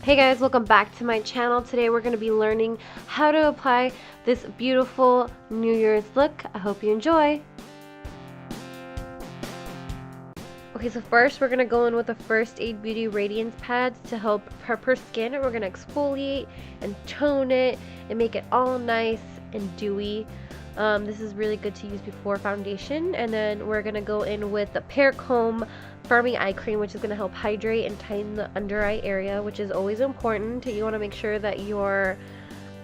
Hey guys, welcome back to my channel. Today we're going to be learning how to apply this beautiful New Year's look. I hope you enjoy. Okay, so first we're going to go in with the first Aid Beauty Radiance Pads to help prep her skin. And we're going to exfoliate and tone it and make it all nice and dewy. This is really good to use before foundation. And then we're going to go in with the Perricone firming eye cream, which is going to help hydrate and tighten the under eye area, which is always important. You want to make sure that your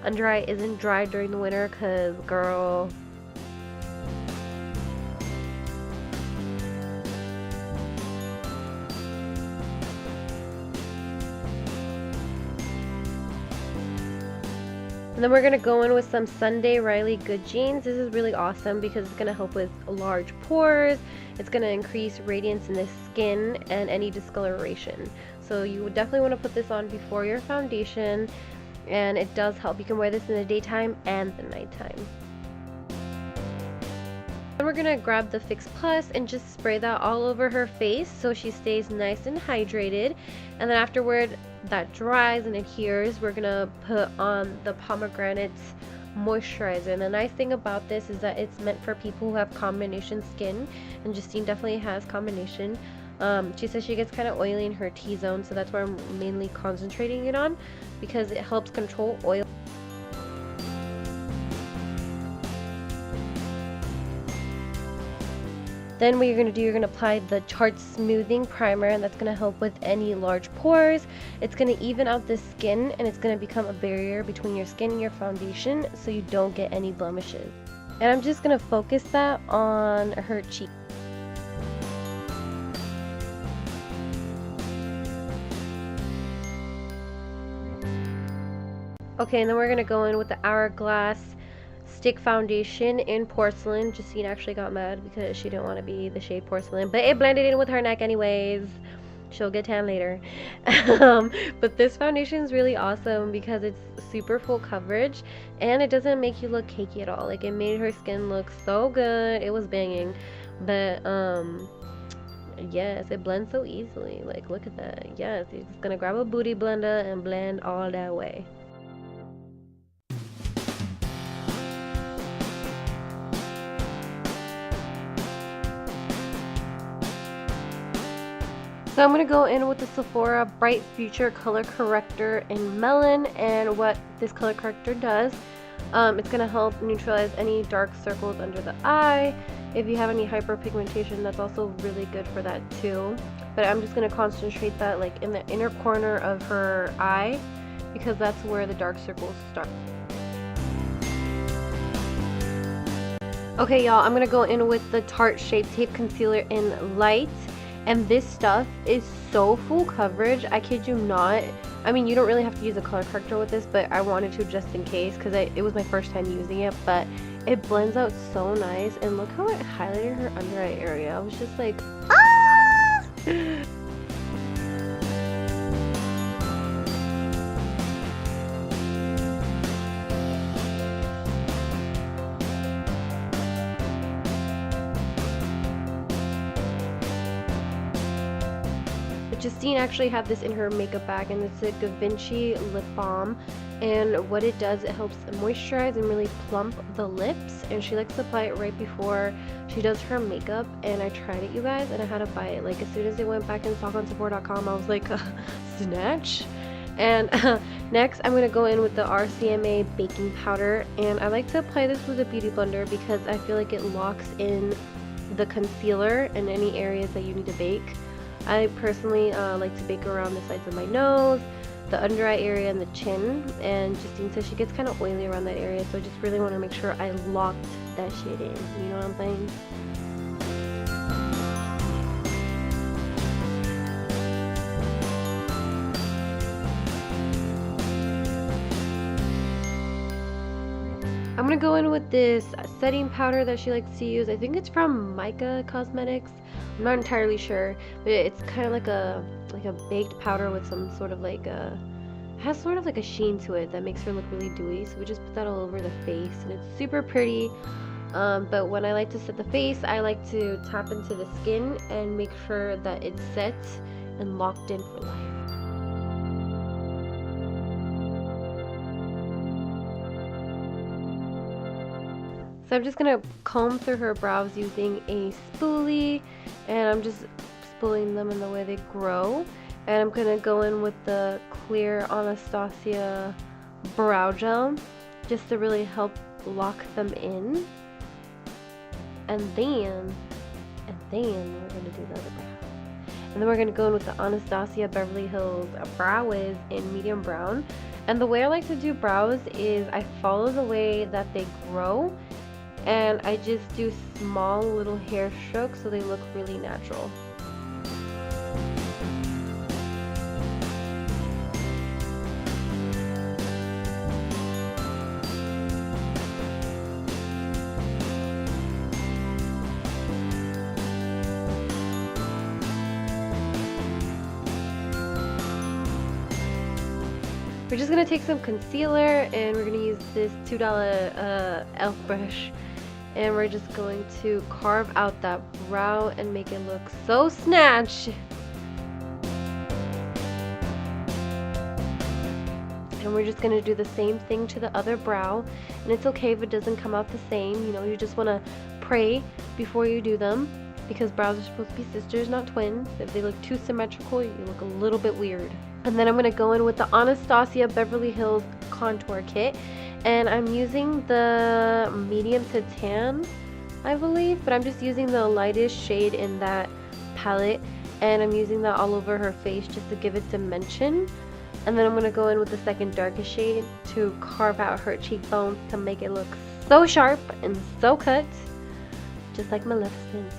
under eye isn't dry during the winter, because girl, and then we're going to go in with some Sunday Riley Good Jeans. This is really awesome because it's going to help with large pores. It's going to increase radiance in the skin and any discoloration. So you would definitely want to put this on before your foundation, and it does help. You can wear this in the daytime and the nighttime. Then we're going to grab the Fix Plus and just spray that all over her face so she stays nice and hydrated. And then afterward, that dries and adheres, we're going to put on the pomegranate moisturizer. And the nice thing about this is that it's meant for people who have combination skin, and Justine definitely has combination. She says she gets kind of oily in her T-zone, so that's where I'm mainly concentrating it on, because it helps control oil. Then what you're going to do, you're going to apply the Tarte Smoothing Primer, and that's going to help with any large pores. It's going to even out the skin, and it's going to become a barrier between your skin and your foundation so you don't get any blemishes. And I'm just going to focus that on her cheek. Okay, and then we're going to go in with the Hourglass Stick Foundation in Porcelain. Justine actually got mad because she didn't want to be the shade Porcelain, but it blended in with her neck anyways. She'll get tan later. But this foundation is really awesome because it's super full coverage and it doesn't make you look cakey at all. Like, it made her skin look so good. It was banging. But yes, it blends so easily. Like, look at that. Yes, you're just gonna grab a booty blender and blend all that way. So I'm going to go in with the Sephora Bright Future Color Corrector in Melon, and what this color corrector does, it's going to help neutralize any dark circles under the eye. If you have any hyperpigmentation, that's also really good for that too. But I'm just going to concentrate that like in the inner corner of her eye, because that's where the dark circles start. Okay y'all, I'm going to go in with the Tarte Shape Tape Concealer in Light. And this stuff is so full coverage, I kid you not. I mean, you don't really have to use a color corrector with this, but I wanted to just in case, because it was my first time using it. But it blends out so nice, and look how it highlighted her under eye area. I was just like, ah! Justine actually had this in her makeup bag, and it's a Givenchy lip balm, and what it does, it helps moisturize and really plump the lips, and she likes to apply it right before she does her makeup. And I tried it, you guys, and I had to buy it. Like, as soon as it went back in stock on Sephora.com, I was like, snatch. And next I'm going to go in with the RCMA baking powder, and I like to apply this with a beauty blender because I feel like it locks in the concealer in any areas that you need to bake. I personally like to bake around the sides of my nose, the under eye area, and the chin. And Justine says she gets kind of oily around that area, so I just really want to make sure I locked that shit in. You know what I'm saying? I'm going to go in with this setting powder that she likes to use. I think it's from Mica Cosmetics. I'm not entirely sure, but it's kind of like a baked powder with some sort of like a, has sort of like a sheen to it that makes her look really dewy. So we just put that all over the face, and it's super pretty. But when I like to set the face, I like to tap into the skin and make sure that it's set and locked in for life. So I'm just going to comb through her brows using a spoolie, and I'm just spooling them in the way they grow. And I'm going to go in with the clear Anastasia brow gel just to really help lock them in. And then we're going to do the other brow. And then we're going to go in with the Anastasia Beverly Hills Brow Wiz in medium brown. And the way I like to do brows is I follow the way that they grow, and I just do small little hair strokes so they look really natural. We're just going to take some concealer, and we're going to use this $2 e.l.f. brush, and we're just going to carve out that brow and make it look so snatched. And we're just going to do the same thing to the other brow, and it's okay if it doesn't come out the same. You know, you just want to pray before you do them, because brows are supposed to be sisters, not twins. If they look too symmetrical, you look a little bit weird. And then I'm going to go in with the Anastasia Beverly Hills contour kit, and I'm using the medium to tan, I believe, but I'm just using the lightest shade in that palette, and I'm using that all over her face just to give it dimension. And then I'm going to go in with the second darkest shade to carve out her cheekbones to make it look so sharp and so cut, just like Maleficent.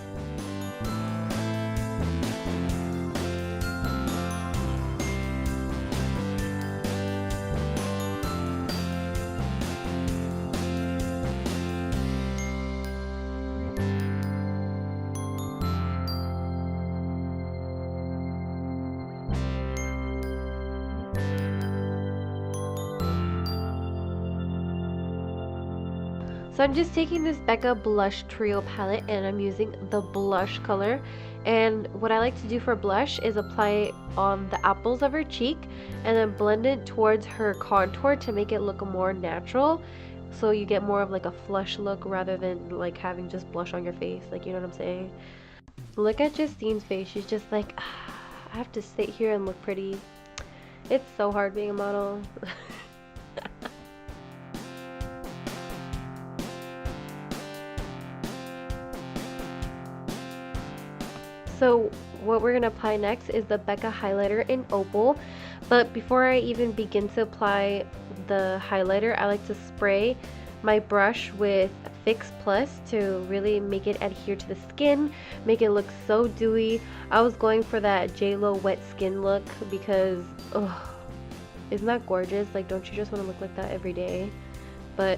So I'm just taking this Becca blush trio palette, and I'm using the blush color. And what I like to do for blush is apply it on the apples of her cheek and then blend it towards her contour to make it look more natural, so you get more of like a flush look rather than like having just blush on your face, like, you know what I'm saying. Look at Justine's face. She's just like, I have to sit here and look pretty. It's so hard being a model. So what we're going to apply next is the Becca highlighter in Opal. But before I even begin to apply the highlighter, I like to spray my brush with Fix Plus to really make it adhere to the skin, make it look so dewy. I was going for that JLo wet skin look because, oh, isn't that gorgeous? Like, don't you just want to look like that every day? But,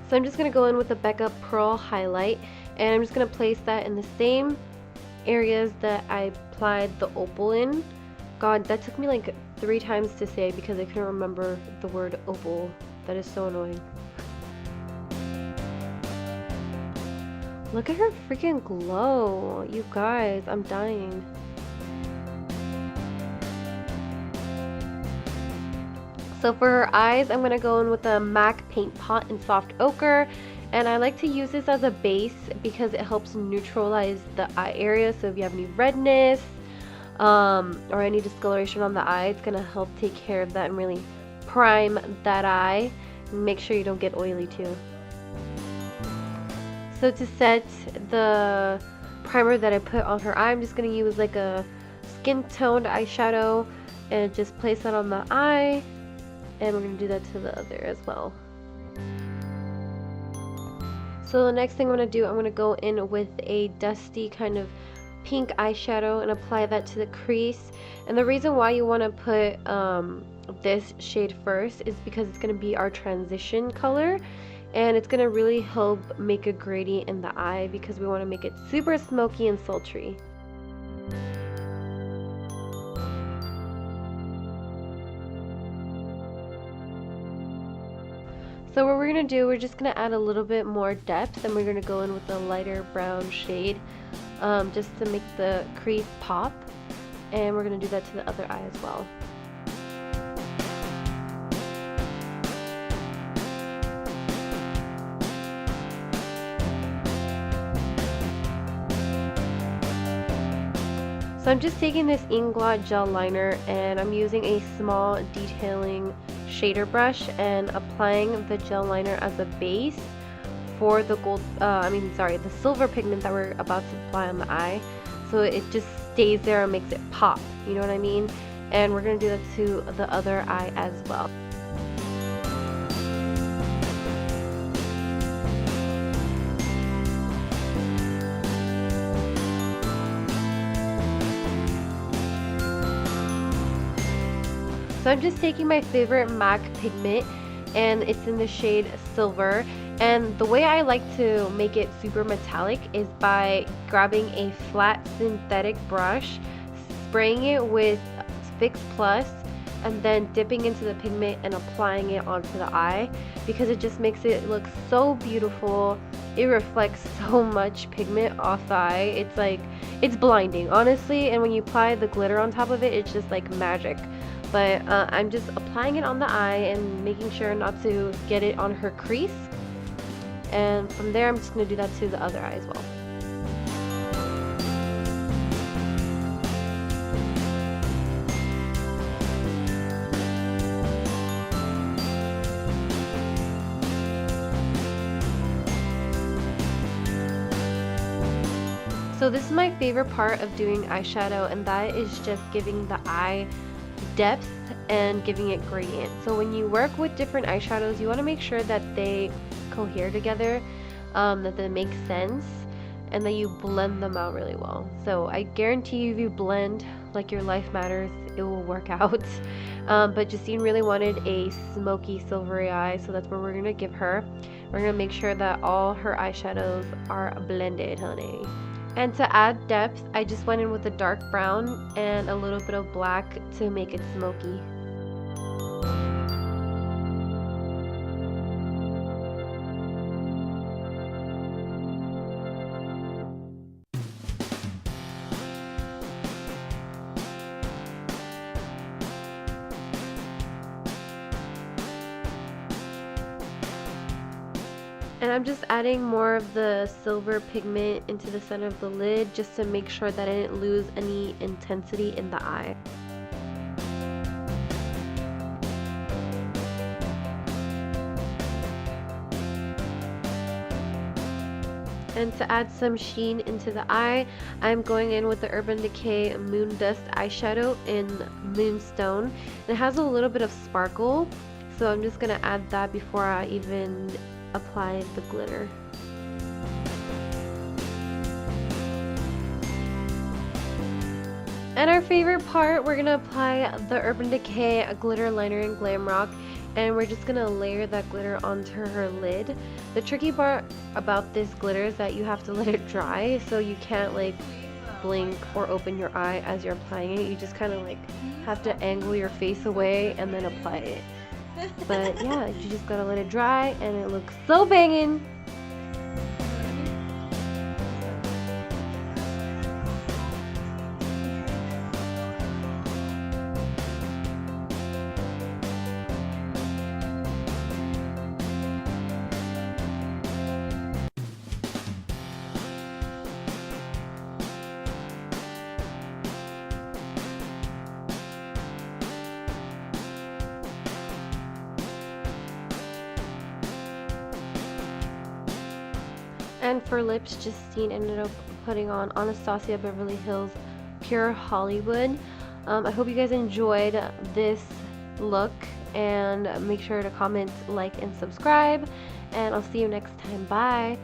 so I'm just going to go in with the Becca Pearl Highlight, and I'm just going to place that in the same areas that I applied the opal in. God, that took me like 3 times to say because I couldn't remember the word opal. That is so annoying. Look at her freaking glow. You guys, I'm dying. So for her eyes, I'm going to go in with the MAC Paint Pot in Soft Ochre. And I like to use this as a base because it helps neutralize the eye area. So if you have any redness or any discoloration on the eye, it's going to help take care of that and really prime that eye. Make sure you don't get oily too. So to set the primer that I put on her eye, I'm just going to use like a skin toned eyeshadow and just place that on the eye. And we're going to do that to the other as well. So the next thing I'm going to do, I'm going to go in with a dusty kind of pink eyeshadow and apply that to the crease. And the reason why you want to put this shade first is because it's going to be our transition color. And it's going to really help make a gradient in the eye because we want to make it super smoky and sultry. gonna do, we're just gonna add a little bit more depth, and we're gonna go in with a lighter brown shade, just to make the crease pop. And we're gonna do that to the other eye as well. So I'm just taking this Inglot gel liner and I'm using a small detailing shader brush and applying the gel liner as a base for the the silver pigment that we're about to apply on the eye. So it just stays there and makes it pop, you know what I mean? And we're going to do that to the other eye as well. So I'm just taking my favorite MAC pigment and it's in the shade silver, and the way I like to make it super metallic is by grabbing a flat synthetic brush, spraying it with Fix Plus, and then dipping into the pigment and applying it onto the eye, because it just makes it look so beautiful. It reflects so much pigment off the eye. It's blinding, honestly, and when you apply the glitter on top of it, it's just like magic. But I'm just applying it on the eye and making sure not to get it on her crease. And from there, I'm just going to do that to the other eye as well. So this is my favorite part of doing eyeshadow, and that is just giving the eye depth and giving it gradient. So when you work with different eyeshadows, you want to make sure that they cohere together, that they make sense, and that you blend them out really well. So I guarantee you, if you blend like your life matters, it will work out. But Justine really wanted a smoky silvery eye, so that's what we're gonna give her. We're gonna make sure that all her eyeshadows are blended, honey. And to add depth, I just went in with a dark brown and a little bit of black to make it smoky. And I'm just adding more of the silver pigment into the center of the lid just to make sure that I didn't lose any intensity in the eye. And to add some sheen into the eye, I'm going in with the Urban Decay Moon Dust eyeshadow in Moonstone. It has a little bit of sparkle, so I'm just going to add that before I even apply the glitter. And our favorite part, we're gonna apply the Urban Decay glitter liner in Glamrock, and we're just gonna layer that glitter onto her lid. The tricky part about this glitter is that you have to let it dry, so you can't like blink or open your eye as you're applying it. You just kind of like have to angle your face away and then apply it. But yeah, you just gotta let it dry and it looks so banging. And for lips, Justine ended up putting on Anastasia Beverly Hills Pure Hollywood. I hope you guys enjoyed this look, and make sure to comment, like, and subscribe, and I'll see you next time. Bye!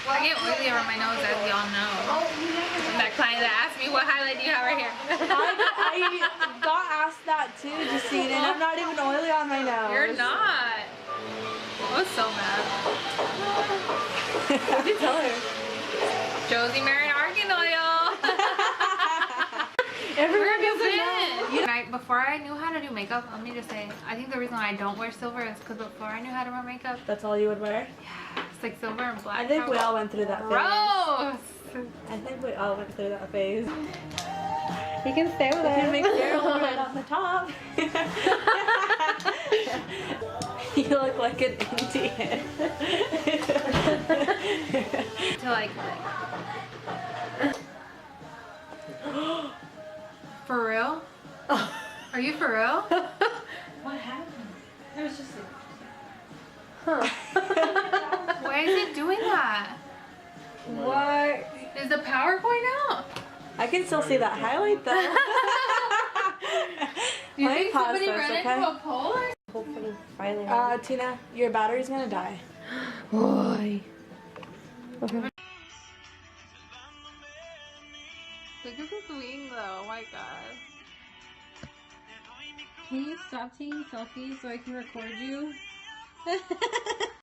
I get oily around my nose, as y'all know. That client that asked me, what highlight do you have right here? I got asked that too, Justine, and I'm not even oily on my nose. You're not. I was so mad. What did you tell her? Josie Marin Argan Oil. Everyone Where doesn't know. Before I knew how to do makeup, let me just say, I think the reason why I don't wear silver is because before I knew how to wear makeup, That's all you would wear? yeah, it's like silver and black. I think we all went through that phase. Gross! I think we all went through that phase. You can stay with You can it. make your own right on the top. You look like an Indian. To like for real? Are you for real? What happened? It was just Why is it doing that? What? Is the power going out? I can still see that highlight though. Do you Let me think pause somebody first, ran okay? into a pole? Or? Hopefully, finally. Tina, your battery's gonna die. Why? Okay. Look at this wing though, oh my god. Can you stop taking selfies so I can record you?